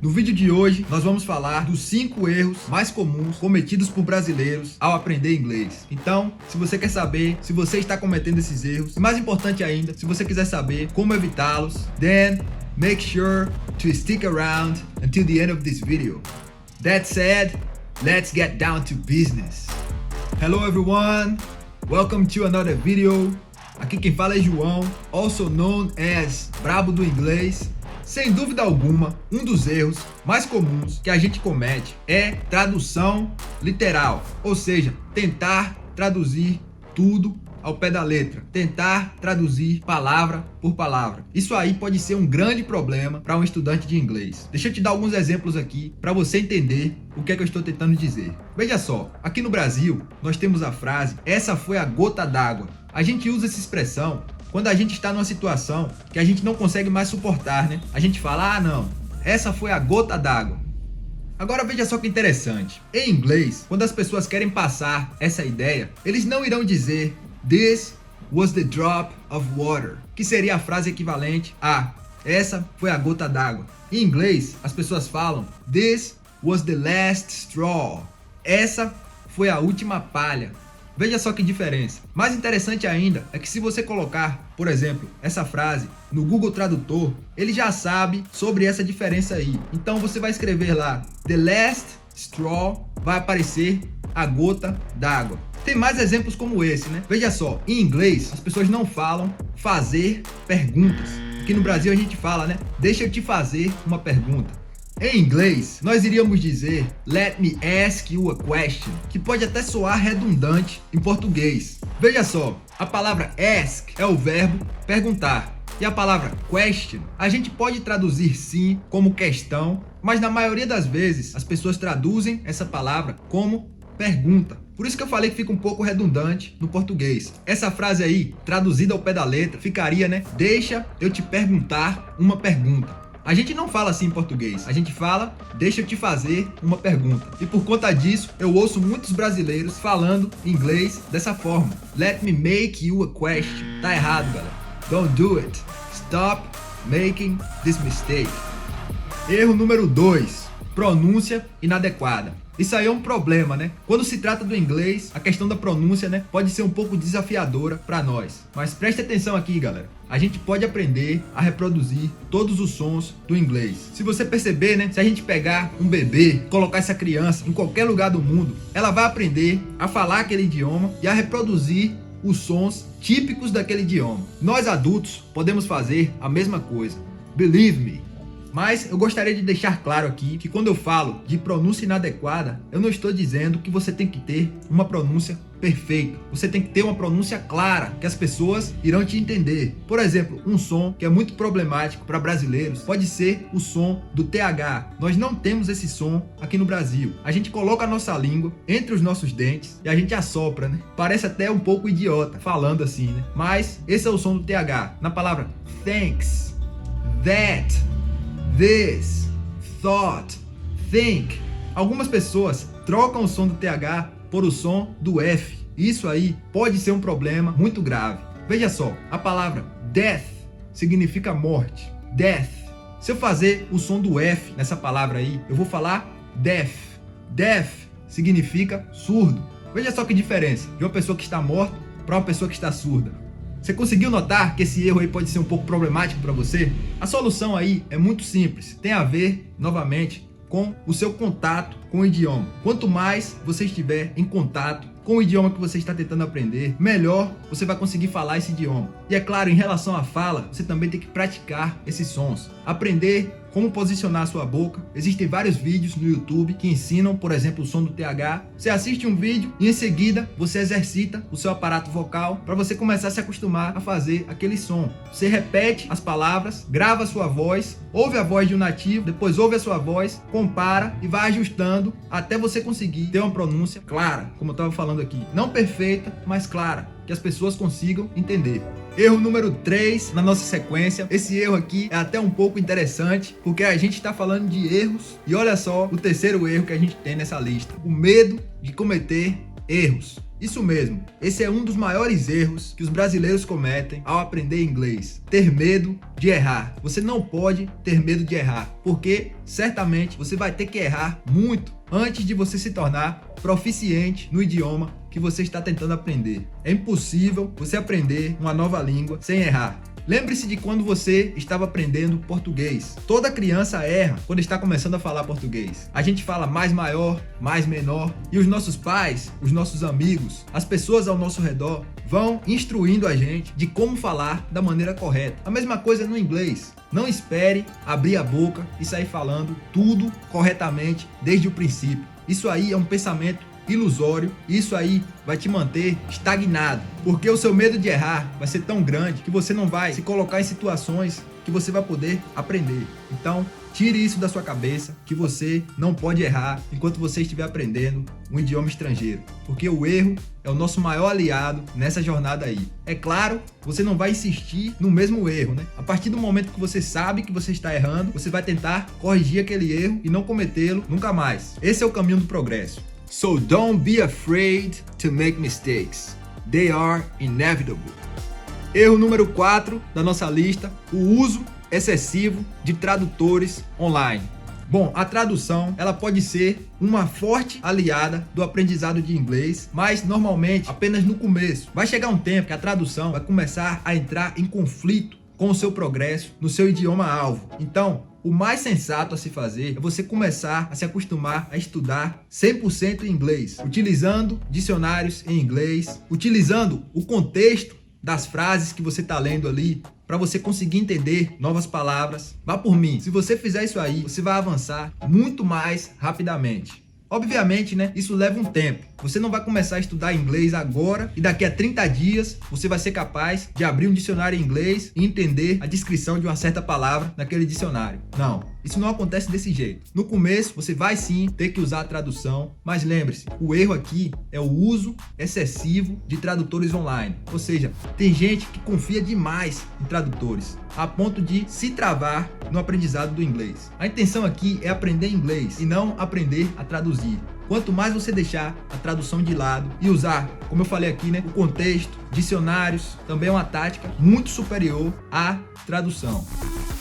No vídeo de hoje, nós vamos falar dos 5 erros mais comuns cometidos por brasileiros ao aprender inglês. Então, se você quer saber se você está cometendo esses erros, e mais importante ainda, se você quiser saber como evitá-los, then make sure to stick around until the end of this video. That said, let's get down to business. Hello everyone, welcome to another video. Aqui quem fala é João, also known as Brabo do Inglês. Sem dúvida alguma, um dos erros mais comuns que a gente comete é tradução literal, ou seja, tentar traduzir tudo ao pé da letra, tentar traduzir palavra por palavra. Isso aí pode ser um grande problema para um estudante de inglês. Deixa eu te dar alguns exemplos aqui para você entender o que é que eu estou tentando dizer. Veja só, aqui no Brasil nós temos a frase "essa foi a gota d'água". A gente usa essa expressão quando a gente está numa situação que a gente não consegue mais suportar, né? A gente fala, ah não, essa foi a gota d'água. Agora veja só que interessante. Em inglês, quando as pessoas querem passar essa ideia, eles não irão dizer "This was the drop of water", que seria a frase equivalente a "essa foi a gota d'água". Em inglês, as pessoas falam "This was the last straw", essa foi a última palha. Veja só que diferença. Mais interessante ainda é que se você colocar, por exemplo, essa frase no Google Tradutor, ele já sabe sobre essa diferença aí. Então você vai escrever lá "the last straw", vai aparecer a gota d'água. Tem mais exemplos como esse, né? Veja só, em inglês as pessoas não falam fazer perguntas. Aqui no Brasil a gente fala, né? Deixa eu te fazer uma pergunta. Em inglês, nós iríamos dizer "let me ask you a question", que pode até soar redundante em português. Veja só, a palavra ask é o verbo perguntar. E a palavra question, a gente pode traduzir sim como questão, mas na maioria das vezes as pessoas traduzem essa palavra como pergunta. Por isso que eu falei que fica um pouco redundante no português. Essa frase aí, traduzida ao pé da letra, ficaria, né? "Deixa eu te perguntar uma pergunta". A gente não fala assim em português, a gente fala "deixa eu te fazer uma pergunta". E por conta disso, eu ouço muitos brasileiros falando inglês dessa forma. "Let me make you a question". Tá errado, galera. Don't do it. Stop making this mistake. Erro número 2. Pronúncia inadequada. Isso aí é um problema, né? Quando se trata do inglês, a questão da pronúncia, né, pode ser um pouco desafiadora para nós. Mas preste atenção aqui, galera. A gente pode aprender a reproduzir todos os sons do inglês. Se você perceber, né, se a gente pegar um bebê, colocar essa criança em qualquer lugar do mundo, ela vai aprender a falar aquele idioma e a reproduzir os sons típicos daquele idioma. Nós adultos podemos fazer a mesma coisa. Believe me. Mas eu gostaria de deixar claro aqui que quando eu falo de pronúncia inadequada, eu não estou dizendo que você tem que ter uma pronúncia perfeita. Você tem que ter uma pronúncia clara, que as pessoas irão te entender. Por exemplo, um som que é muito problemático para brasileiros pode ser o som do TH. Nós não temos esse som aqui no Brasil. A gente coloca a nossa língua entre os nossos dentes e a gente assopra, né? Parece até um pouco idiota falando assim, né? Mas esse é o som do TH. Na palavra thanks, that, this, thought, think. Algumas pessoas trocam o som do TH por o som do F. Isso aí pode ser um problema muito grave. Veja só, a palavra death significa morte. Death. Se eu fazer o som do F nessa palavra aí, eu vou falar deaf. Deaf significa surdo. Veja só que diferença de uma pessoa que está morta para uma pessoa que está surda. Você conseguiu notar que esse erro aí pode ser um pouco problemático para você? A solução aí é muito simples. Tem a ver, novamente, com o seu contato com o idioma. Quanto mais você estiver em contato com o idioma que você está tentando aprender, melhor você vai conseguir falar esse idioma. E é claro, em relação à fala, você também tem que praticar esses sons. Aprender como posicionar a sua boca. Existem vários vídeos no YouTube que ensinam, por exemplo, o som do TH. Você assiste um vídeo e em seguida você exercita o seu aparato vocal para você começar a se acostumar a fazer aquele som. Você repete as palavras, grava a sua voz, ouve a voz de um nativo, depois ouve a sua voz, compara e vai ajustando até você conseguir ter uma pronúncia clara, como eu estava falando aqui. Não perfeita, mas clara, que as pessoas consigam entender. Erro número 3 na nossa sequência. Esse erro aqui é até um pouco interessante, porque a gente está falando de erros. E olha só o terceiro erro que a gente tem nessa lista: o medo de cometer erros. Isso mesmo, esse é um dos maiores erros que os brasileiros cometem ao aprender inglês. Ter medo de errar. Você não pode ter medo de errar, porque certamente você vai ter que errar muito antes de você se tornar proficiente no idioma que você está tentando aprender. É impossível você aprender uma nova língua sem errar. Lembre-se de quando você estava aprendendo português. Toda criança erra quando está começando a falar português. A gente fala mais maior, mais menor, e os nossos pais, os nossos amigos, as pessoas ao nosso redor vão instruindo a gente de como falar da maneira correta. A mesma coisa no inglês. Não espere abrir a boca e sair falando tudo corretamente desde o princípio. Isso aí é um pensamento ilusório, e isso aí vai te manter estagnado, porque o seu medo de errar vai ser tão grande que você não vai se colocar em situações que você vai poder aprender. Então, tire isso da sua cabeça, que você não pode errar enquanto você estiver aprendendo um idioma estrangeiro, porque o erro é o nosso maior aliado nessa jornada aí. É claro, você não vai insistir no mesmo erro, né? A partir do momento que você sabe que você está errando, você vai tentar corrigir aquele erro e não cometê-lo nunca mais. Esse é o caminho do progresso. So don't be afraid to make mistakes. They are inevitable. Erro número 4 da nossa lista: o uso excessivo de tradutores online. Bom, a tradução, ela pode ser uma forte aliada do aprendizado de inglês, mas normalmente apenas no começo. Vai chegar um tempo que a tradução vai começar a entrar em conflito com o seu progresso no seu idioma-alvo. Então, o mais sensato a se fazer é você começar a se acostumar a estudar 100% em inglês, utilizando dicionários em inglês, utilizando o contexto das frases que você está lendo ali, para você conseguir entender novas palavras. Vá por mim, se você fizer isso aí, você vai avançar muito mais rapidamente. Obviamente, né? Isso leva um tempo. Você não vai começar a estudar inglês agora e daqui a 30 dias você vai ser capaz de abrir um dicionário em inglês e entender a descrição de uma certa palavra naquele dicionário. Não, isso não acontece desse jeito. No começo você vai sim ter que usar a tradução, mas lembre-se, o erro aqui é o uso excessivo de tradutores online. Ou seja, tem gente que confia demais em tradutores, a ponto de se travar no aprendizado do inglês. A intenção aqui é aprender inglês e não aprender a traduzir. Quanto mais você deixar a tradução de lado e usar, como eu falei aqui, né, o contexto, dicionários, também é uma tática muito superior à tradução.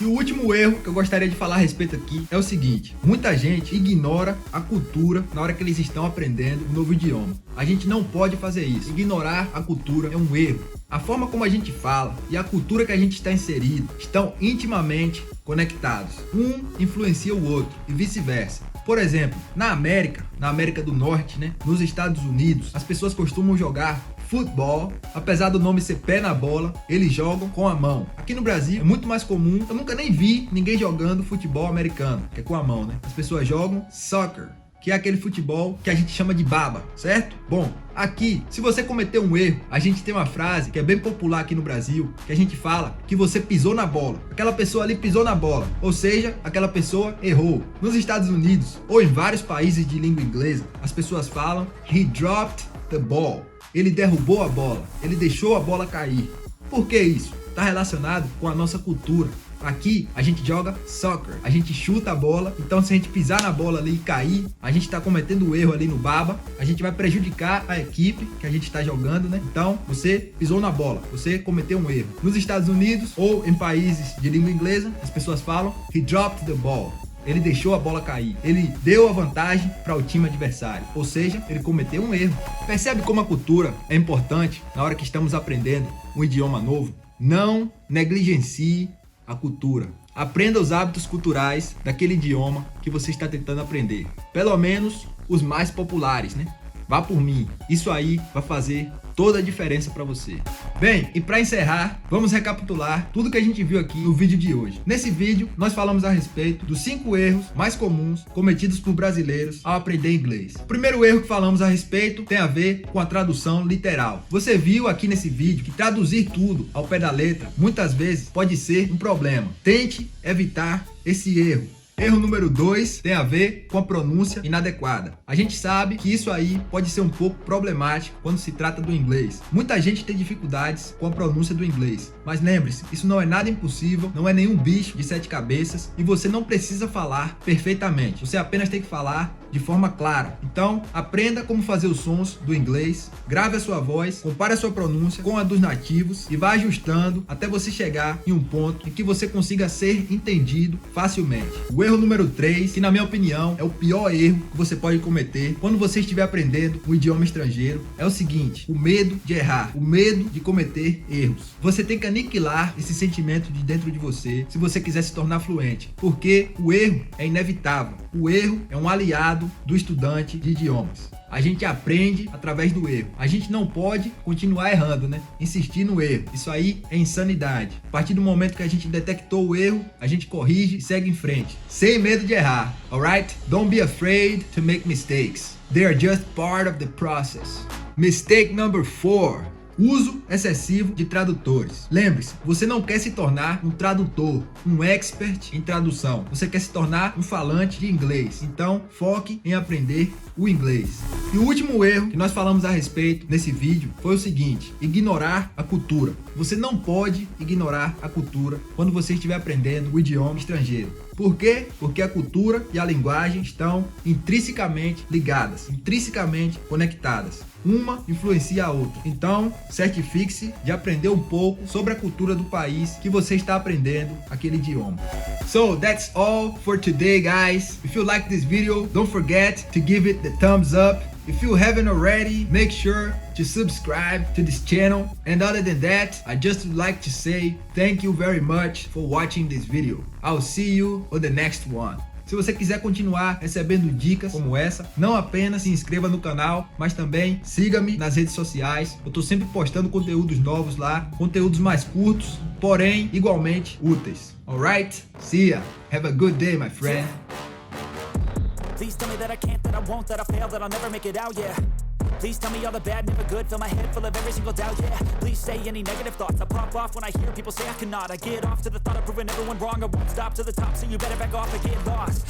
E o último erro que eu gostaria de falar a respeito aqui é o seguinte: muita gente ignora a cultura na hora que eles estão aprendendo um novo idioma. A gente não pode fazer isso. Ignorar a cultura é um erro. A forma como a gente fala e a cultura que a gente está inserido estão intimamente conectados. Um influencia o outro e vice-versa. Por exemplo, na América do Norte, né, nos Estados Unidos, as pessoas costumam jogar futebol. Apesar do nome ser pé na bola, eles jogam com a mão. Aqui no Brasil é muito mais comum, eu nunca nem vi ninguém jogando futebol americano, que é com a mão, né? As pessoas jogam soccer, que é aquele futebol que a gente chama de baba, certo? Bom, aqui, se você cometer um erro, a gente tem uma frase que é bem popular aqui no Brasil, que a gente fala que você pisou na bola. Aquela pessoa ali pisou na bola, ou seja, aquela pessoa errou. Nos Estados Unidos, ou em vários países de língua inglesa, as pessoas falam he dropped the ball. Ele derrubou a bola, ele deixou a bola cair. Por que isso? Está relacionado com a nossa cultura. Aqui a gente joga soccer, a gente chuta a bola, então se a gente pisar na bola ali e cair, a gente está cometendo um erro ali no baba, a gente vai prejudicar a equipe que a gente está jogando, né? Então você pisou na bola, você cometeu um erro. Nos Estados Unidos ou em países de língua inglesa, as pessoas falam he dropped the ball. Ele deixou a bola cair, ele deu a vantagem para o time adversário, ou seja, ele cometeu um erro. Percebe como a cultura é importante na hora que estamos aprendendo um idioma novo? Não negligencie a cultura. Aprenda os hábitos culturais daquele idioma que você está tentando aprender. Pelo menos os mais populares, né? Vá por mim. Isso aí vai fazer toda a diferença para você. Bem, e para encerrar, vamos recapitular tudo que a gente viu aqui no vídeo de hoje. Nesse vídeo, nós falamos a respeito dos 5 erros mais comuns cometidos por brasileiros ao aprender inglês. O primeiro erro que falamos a respeito tem a ver com a tradução literal. Você viu aqui nesse vídeo que traduzir tudo ao pé da letra muitas vezes pode ser um problema. Tente evitar esse erro. Erro número 2 tem a ver com a pronúncia inadequada. A gente sabe que isso aí pode ser um pouco problemático quando se trata do inglês. Muita gente tem dificuldades com a pronúncia do inglês, mas lembre-se, isso não é nada impossível, não é nenhum bicho de 7 cabeças e você não precisa falar perfeitamente. Você apenas tem que falar de forma clara. Então, aprenda como fazer os sons do inglês, grave a sua voz, compare a sua pronúncia com a dos nativos e vá ajustando até você chegar em um ponto em que você consiga ser entendido facilmente. O erro número 3, que na minha opinião é o pior erro que você pode cometer quando você estiver aprendendo um idioma estrangeiro, é o seguinte: o medo de errar, o medo de cometer erros. Você tem que aniquilar esse sentimento de dentro de você se você quiser se tornar fluente, porque o erro é inevitável. O erro é um aliado do estudante de idiomas. A gente aprende através do erro. A gente não pode continuar errando, né? Insistir no erro. Isso aí é insanidade. A partir do momento que a gente detectou o erro, a gente corrige e segue em frente, sem medo de errar. Alright? Don't be afraid to make mistakes. They are just part of the process. Mistake number 4. Uso excessivo de tradutores. Lembre-se, você não quer se tornar um tradutor, um expert em tradução. Você quer se tornar um falante de inglês. Então, foque em aprender o inglês. E o último erro que nós falamos a respeito nesse vídeo foi o seguinte: ignorar a cultura. Você não pode ignorar a cultura quando você estiver aprendendo o idioma estrangeiro. Por quê? Porque a cultura e a linguagem estão intrinsecamente ligadas, intrinsecamente conectadas. Uma influencia a outra. Então, certifique-se de aprender um pouco sobre a cultura do país que você está aprendendo aquele idioma. So, that's all for today, guys. If you like this video, don't forget to give it the thumbs up. If you haven't already, make sure to subscribe to this channel. And other than that, I just would like to say thank you very much for watching this video. I'll see you on the next one. Se você quiser continuar recebendo dicas como essa, não apenas se inscreva no canal, mas também siga-me nas redes sociais. Eu tô sempre postando conteúdos novos lá, conteúdos mais curtos, porém igualmente úteis. Alright? See ya. Have a good day, my friend. Please tell me that I can't, that I won't, that I fail, that I'll never make it out, yeah. Please tell me all the bad, never good, fill my head full of every single doubt, yeah. Please say any negative thoughts, I pop off when I hear people say I cannot. I get off to the thought of proving everyone wrong, I won't stop to the top, so you better back off and get lost.